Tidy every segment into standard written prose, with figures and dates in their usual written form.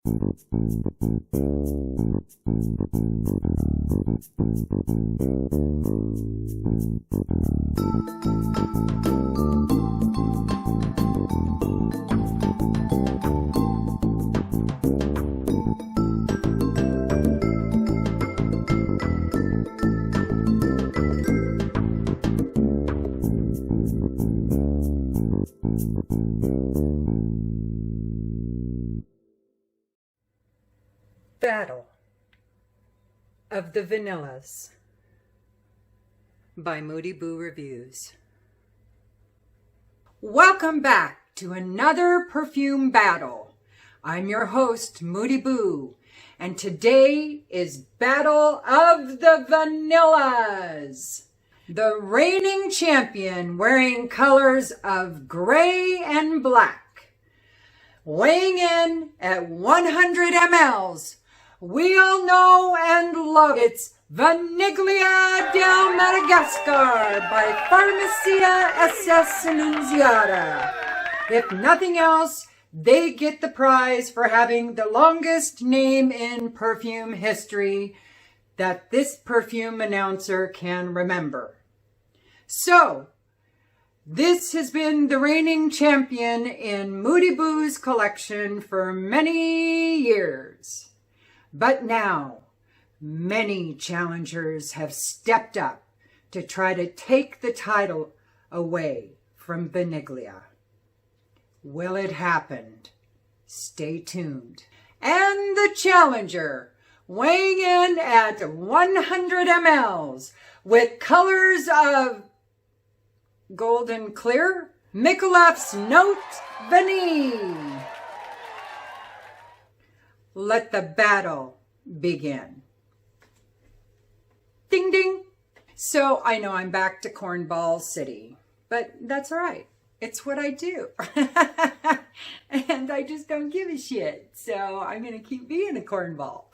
Battle of the Vanillas by Moody Reviews. Welcome back to another perfume battle. I'm your host, Moody Boo, and today is Battle of the Vanillas. The reigning champion wearing colors of gray and black. Weighing in at 100 mLs. We all know and love it's Vaniglia del Madagascar by Farmacia SS Annunziata. If nothing else, they get the prize for having the longest name in perfume history that this perfume announcer can remember. So, this has been the reigning champion in Moody Boo's collection for many years. But now, many challengers have stepped up to try to take the title away from Vaniglia. Will it happen? Stay tuned. And the challenger, weighing in at 100 mLs, with colors of golden clear, Micallef Note Vanille. Let the battle begin. Ding ding. So I know I'm back to Cornball City, but that's all right. It's what I do. And I just don't give a shit. So I'm going to keep being a cornball.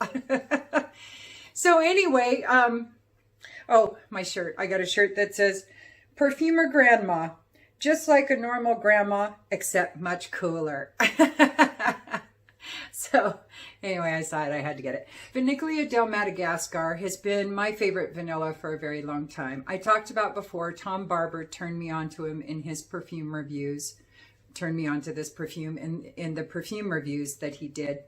So anyway, oh, my shirt. I got a shirt that says, Perfumer Grandma, just like a normal grandma, except much cooler. So anyway, I saw it. I had to get it. Vaniglia del Madagascar has been my favorite vanilla for a very long time. I talked about before, Tom Barber turned me on to him in his perfume reviews, turned me on to this perfume in the perfume reviews that he did.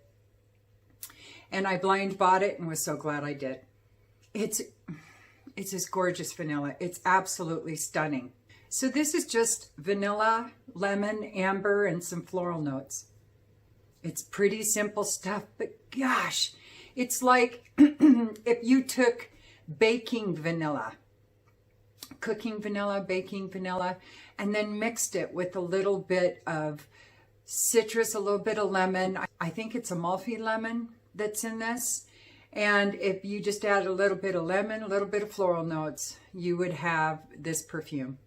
And I blind bought it and was so glad I did. It's this gorgeous vanilla. It's absolutely stunning. So this is just vanilla, lemon, amber, and some floral notes. It's pretty simple stuff, but gosh, it's like if you took baking vanilla, cooking vanilla, baking vanilla, and then mixed it with a little bit of citrus, a little bit of lemon. I think it's Amalfi lemon that's in this. And if you just add a little bit of lemon, a little bit of floral notes, you would have this perfume.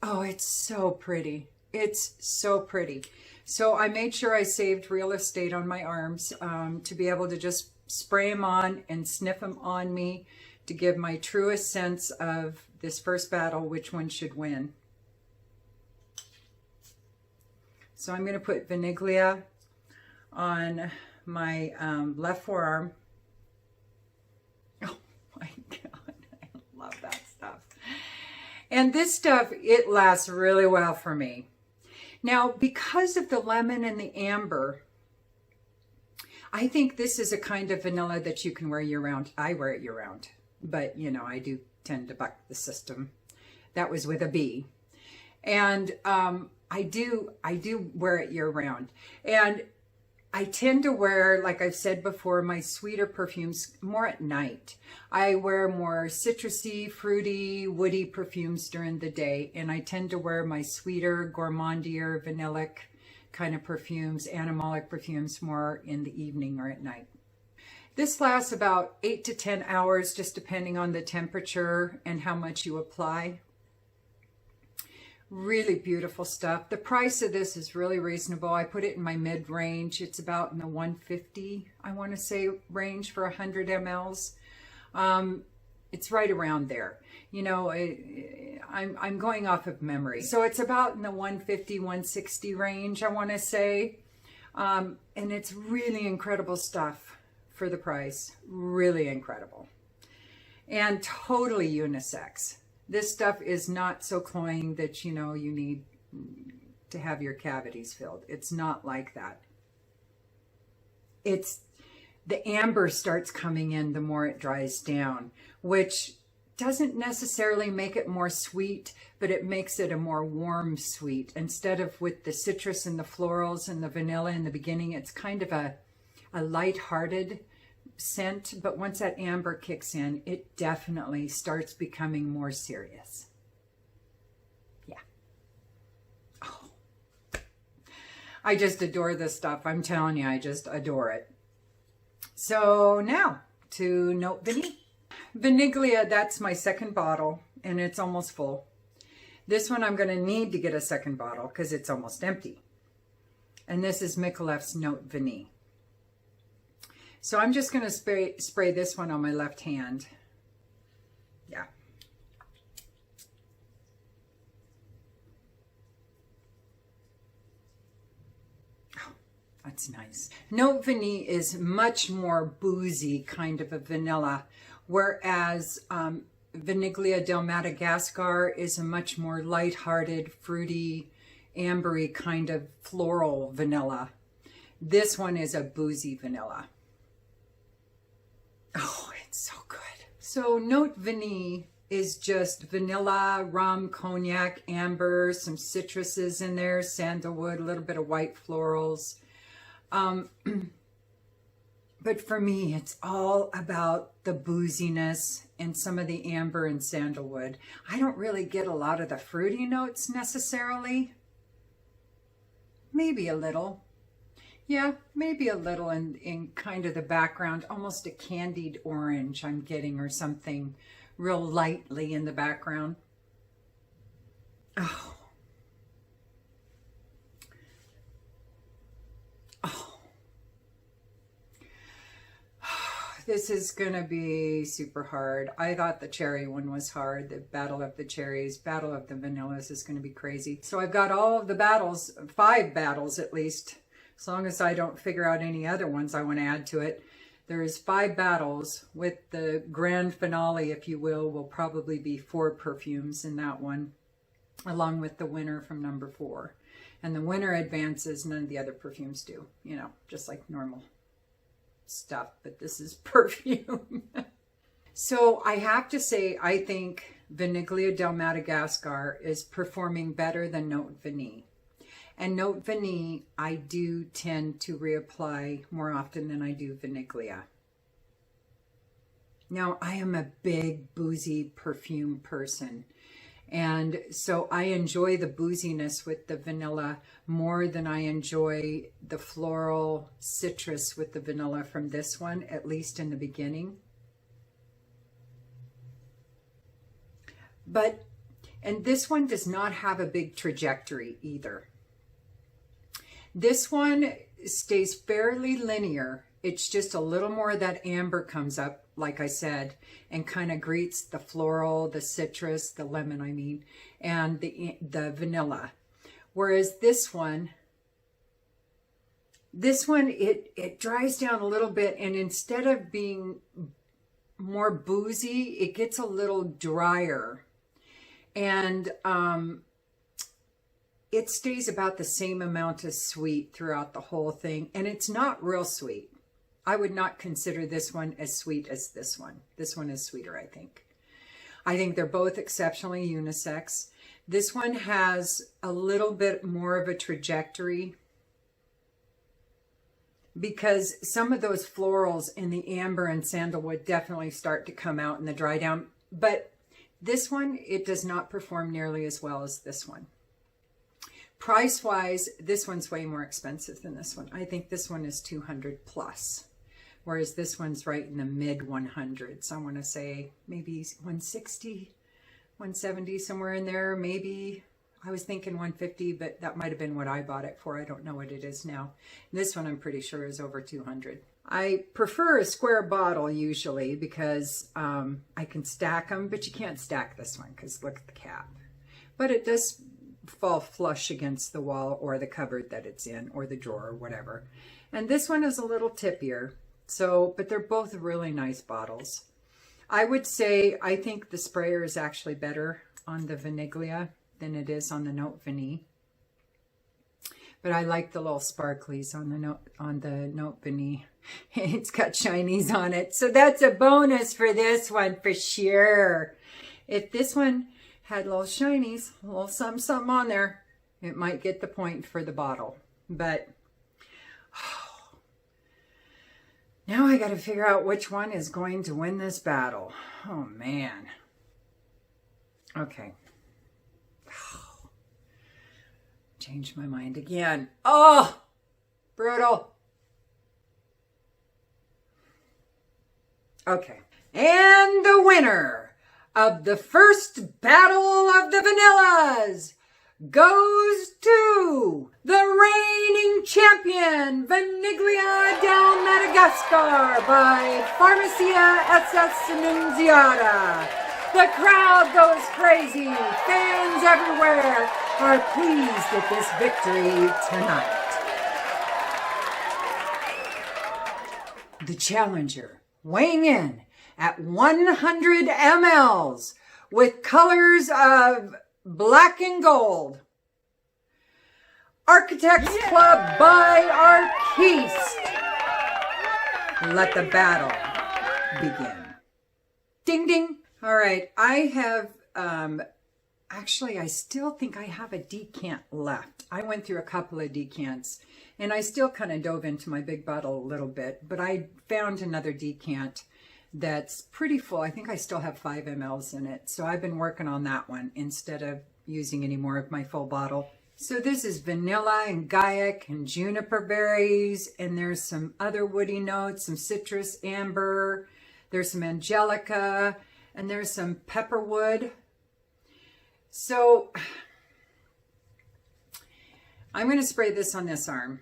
Oh, it's so pretty. It's so pretty. So I made sure I saved real estate on my arms to be able to just spray them on and sniff them on me to give my truest sense of this first battle, which one should win. So I'm going to put Vaniglia on my left forearm. Oh my God, I love that stuff. And this stuff, it lasts really well for me. Now, because of the lemon and the amber, I think this is a kind of vanilla that you can wear year-round. I wear it year-round, but, you know, I do tend to buck the system. That was with a B. And I do wear it year-round. And I tend to wear, like I've said before, my sweeter perfumes more at night. I wear more citrusy, fruity, woody perfumes during the day, and I tend to wear my sweeter, gourmandier, vanillic kind of perfumes, animalic perfumes more in the evening or at night. This lasts about 8 to 10 hours, just depending on the temperature and how much you apply. Really beautiful stuff. The price of this is really reasonable. I put it in my mid-range. It's about in the 150, I want to say, range for 100 mLs. It's right around there. You know, I'm going off of memory. So it's about in the 150, 160 range, I want to say. And it's really incredible stuff for the price. Really incredible. And totally unisex. This stuff is not so cloying that, you know, you need to have your cavities filled. It's not like that. It's the amber starts coming in the more it dries down, which doesn't necessarily make it more sweet, but it makes it a more warm sweet. Instead of with the citrus and the florals and the vanilla in the beginning, it's kind of a light-hearted scent, but once that amber kicks in, it definitely starts becoming more serious. Yeah. Oh. I just adore this stuff. I'm telling you, I just adore it. So now to Note Vanille. Vaniglia, that's my second bottle, and it's almost full. This one I'm going to need to get a second bottle because it's almost empty. And this is Micallef's Note Vanille. So I'm just going to spray this one on my left hand. Yeah. Oh, that's nice. Note Vanille is much more boozy kind of a vanilla, whereas Vaniglia del Madagascar is a much more light-hearted, fruity, ambery kind of floral vanilla. This one is a boozy vanilla. Oh, it's so good. So Note Vanille is just vanilla, rum, cognac, amber, some citruses in there, sandalwood, a little bit of white florals. But for me, it's all about the booziness and some of the amber and sandalwood. I don't really get a lot of the fruity notes necessarily. Maybe a little. Yeah, maybe a little in kind of the background, almost a candied orange I'm getting or something real lightly in the background. Oh. Oh. This is going to be super hard. I thought the cherry one was hard. The Battle of the Cherries, Battle of the Vanillas is going to be crazy. So I've got all of the battles, 5 battles at least. As long as I don't figure out any other ones I want to add to it. There's 5 battles with the grand finale, if you will probably be 4 perfumes in that one, along with the winner from number 4. And the winner advances, none of the other perfumes do, you know, just like normal stuff, but this is perfume. So I have to say, I think Vaniglia del Madagascar is performing better than Note Vanille. And Note Vanille, I do tend to reapply more often than I do Vaniglia. Now, I am a big boozy perfume person. And so I enjoy the booziness with the vanilla more than I enjoy the floral citrus with the vanilla from this one, at least in the beginning. And this one does not have a big trajectory either. This one stays fairly linear. It's just a little more of that amber comes up, like I said, and kind of greets the floral, the citrus, the lemon, I mean, and the vanilla. Whereas this one, it dries down a little bit, and instead of being more boozy, it gets a little drier. And it stays about the same amount of sweet throughout the whole thing. And it's not real sweet. I would not consider this one as sweet as this one. This one is sweeter, I think. I think they're both exceptionally unisex. This one has a little bit more of a trajectory because some of those florals in the amber and sandalwood definitely start to come out in the dry down. But this one, it does not perform nearly as well as this one. Price-wise, this one's way more expensive than this one. I think this one is $200 plus, whereas this one's right in the mid 100s. I want to say maybe 160, 170, somewhere in there. Maybe, I was thinking 150, but that might have been what I bought it for. I don't know what it is now. This one I'm pretty sure is over 200. I prefer a square bottle usually because I can stack them, but you can't stack this one because look at the cap. But it does fall flush against the wall or the cupboard that it's in or the drawer or whatever. And this one is a little tippier. So, but they're both really nice bottles. I would say I think the sprayer is actually better on the Vanille than it is on the Note Vanille. But I like the little sparklies on the Note Vanille. It's got shinies on it. So that's a bonus for this one for sure. If this one had little shinies, a little something on there, it might get the point for the bottle. But now I got to figure out which one is going to win this battle. Oh man. Okay. Changed my mind again. Oh, brutal. Okay. And the winner of the first battle of the Vanillas goes to the reigning champion, Vanille del Madagascar by Farmacia SS Annunziata. The crowd goes crazy. Fans everywhere are pleased at this victory tonight. The challenger, weighing in at 100 mLs with colors of black and gold. Architects Club by Arquiste. Let the battle begin. Ding, ding. All right, I have, actually, I still think I have a decant left. I went through a couple of decants, and I still kind of dove into my big bottle a little bit, but I found another decant that's pretty full. I think I still have 5 mLs in it, so I've been working on that one instead of using any more of my full bottle. So this is vanilla and guaiac and juniper berries, and there's some other woody notes, some citrus, amber, there's some angelica, and there's some pepperwood. So I'm going to spray this on this arm.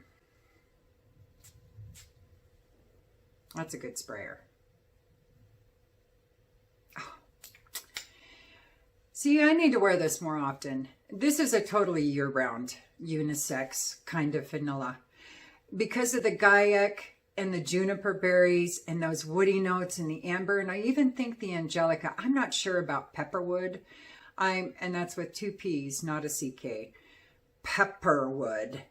That's a good sprayer. Oh. See, I need to wear this more often. This is a totally year-round unisex kind of vanilla. Because of the guaiac and the juniper berries and those woody notes and the amber, and I even think the angelica. I'm not sure about pepperwood. And that's with 2 P's, not a CK. Pepperwood.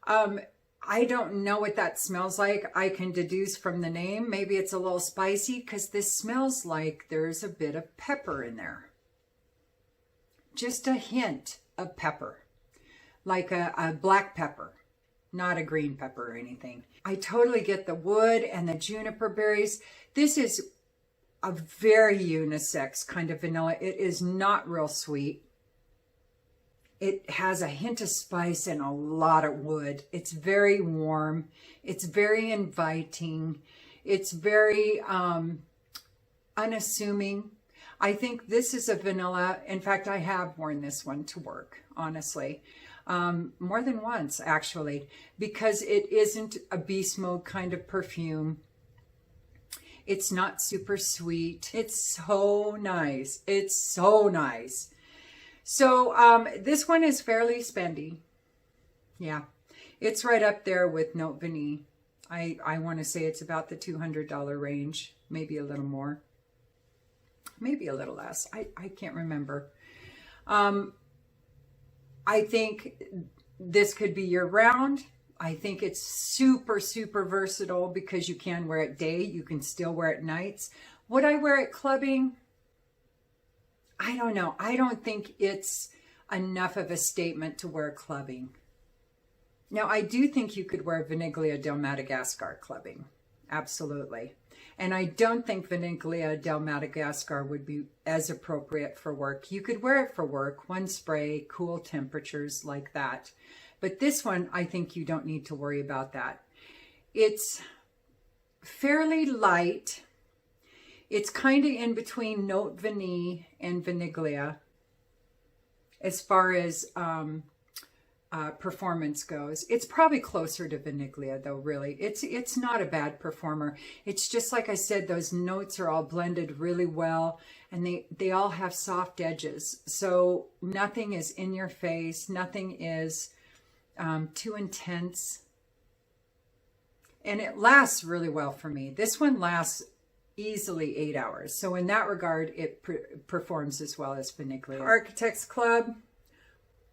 I don't know what that smells like. I can deduce from the name. Maybe it's a little spicy because this smells like there's a bit of pepper in there. Just a hint of pepper. Like a black pepper. Not a green pepper or anything. I totally get the wood and the juniper berries. This is a very unisex kind of vanilla. It is not real sweet. It has a hint of spice and a lot of wood. It's very warm. It's very inviting. It's very unassuming. I think this is a vanilla. In fact, I have worn this one to work, honestly. More than once, actually, because it isn't a beast mode kind of perfume. It's not super sweet. It's so nice. It's so nice. So this one is fairly spendy. Yeah, it's right up there with Note Vanille. I want to say it's about the $200 range, maybe a little more, maybe a little less. I can't remember. I think this could be year-round. I think it's super, super versatile because you can wear it day. You can still wear it nights. Would I wear it clubbing? I don't know. I don't think it's enough of a statement to wear clubbing. Now, I do think you could wear Vanille del Madagascar clubbing. Absolutely. And I don't think Vanille del Madagascar would be as appropriate for work. You could wear it for work, one spray, cool temperatures like that. But this one, I think you don't need to worry about that. It's fairly light. It's kind of in between Note Vanille and Vanille as far as performance goes. It's probably closer to Vanille though, really. It's not a bad performer. It's just like I said, those notes are all blended really well, and they all have soft edges. So nothing is in your face, nothing is too intense. And it lasts really well for me. This one lasts easily 8 hours. So in that regard, it performs as well as Vanille. Architects Club,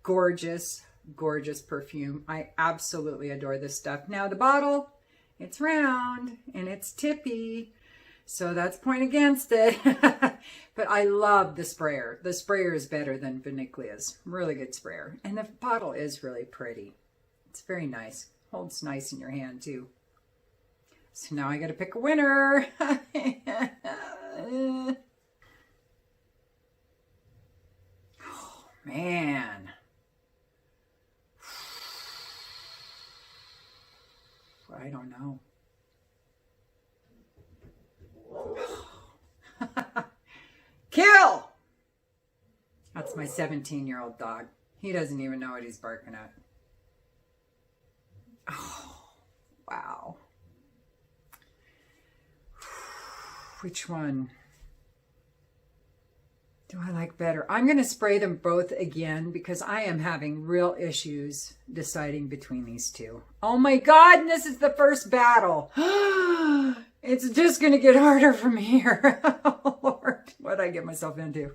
gorgeous, gorgeous perfume. I absolutely adore this stuff. Now the bottle, it's round and it's tippy, so that's point against it. But I love the sprayer. The sprayer is better than Vanille's. Really good sprayer. And the bottle is really pretty. It's very nice. Holds nice in your hand too. So now I got to pick a winner. Oh man. I don't know. Kill! That's my 17-year-old dog. He doesn't even know what he's barking at. Oh, wow. Which one do I like better? I'm going to spray them both again because I am having real issues deciding between these two. Oh my God, and this is the first battle. It's just going to get harder from here. Oh Lord, what did I get myself into?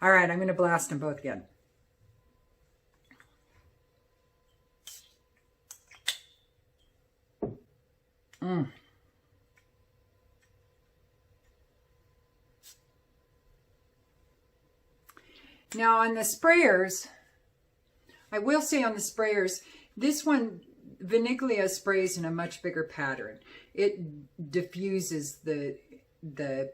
All right, I'm going to blast them both again. Now on the sprayers, I will say on the sprayers, this one, Vanille sprays in a much bigger pattern. It diffuses the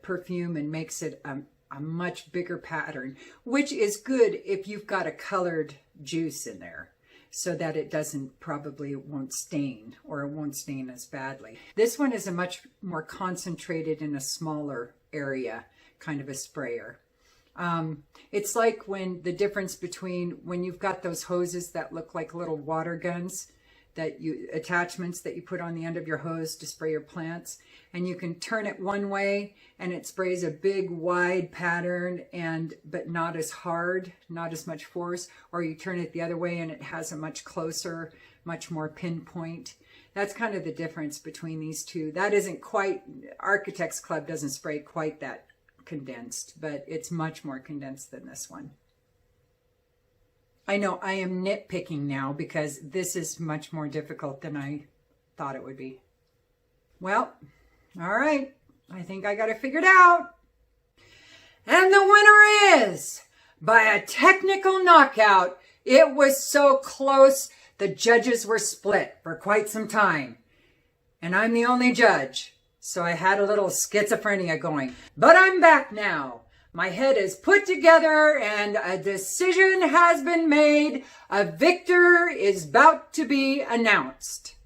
perfume and makes it a much bigger pattern, which is good if you've got a colored juice in there, so that it won't stain, or it won't stain as badly. This one is a much more concentrated in a smaller area kind of a sprayer. It's like when the difference between when you've got those hoses that look like little water guns, attachments that you put on the end of your hose to spray your plants, and you can turn it one way and it sprays a big wide pattern but not as hard, not as much force, or you turn it the other way and it has a much closer, much more pinpoint. That's kind of the difference between these two. That isn't quite, Architects Club doesn't spray quite that condensed, but it's much more condensed than this one. I know I am nitpicking now because this is much more difficult than I thought it would be. Well, all right. I think I got it figured out. And the winner is, by a technical knockout. It was so close, the judges were split for quite some time. And I'm the only judge. So I had a little schizophrenia going. But I'm back now. My head is put together and a decision has been made. A victor is about to be announced.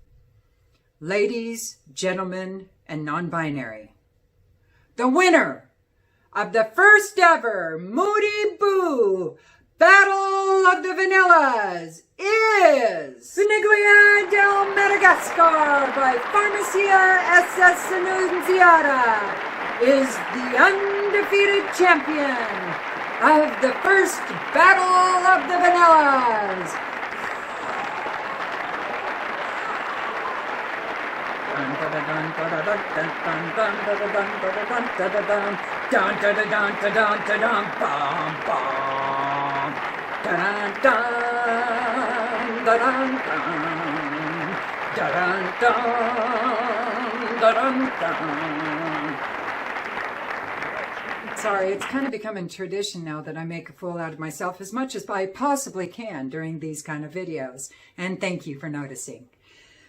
Ladies, gentlemen, and non-binary, the winner of the first ever Moody Boo Battle of the Vanillas is Nicolai del Madagascar by Farmacia SS Annunziata is the undefeated champion of the first Battle of the Vanillas. Sorry, it's kind of becoming tradition now that I make a fool out of myself as much as I possibly can during these kind of videos. And thank you for noticing.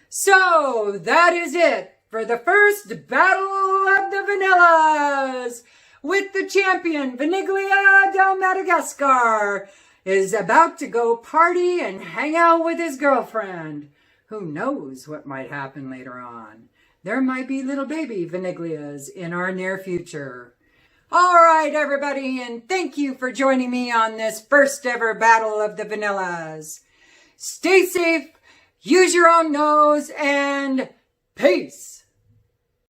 So that is it for the first Battle of the Vanillas, with the champion Nicolai del Madagascar is about to go party and hang out with his girlfriend. Who knows what might happen later on? There might be little baby Vanillas in our near future. All right, everybody, and thank you for joining me on this first ever Battle of the Vanillas. Stay safe, use your own nose, and peace.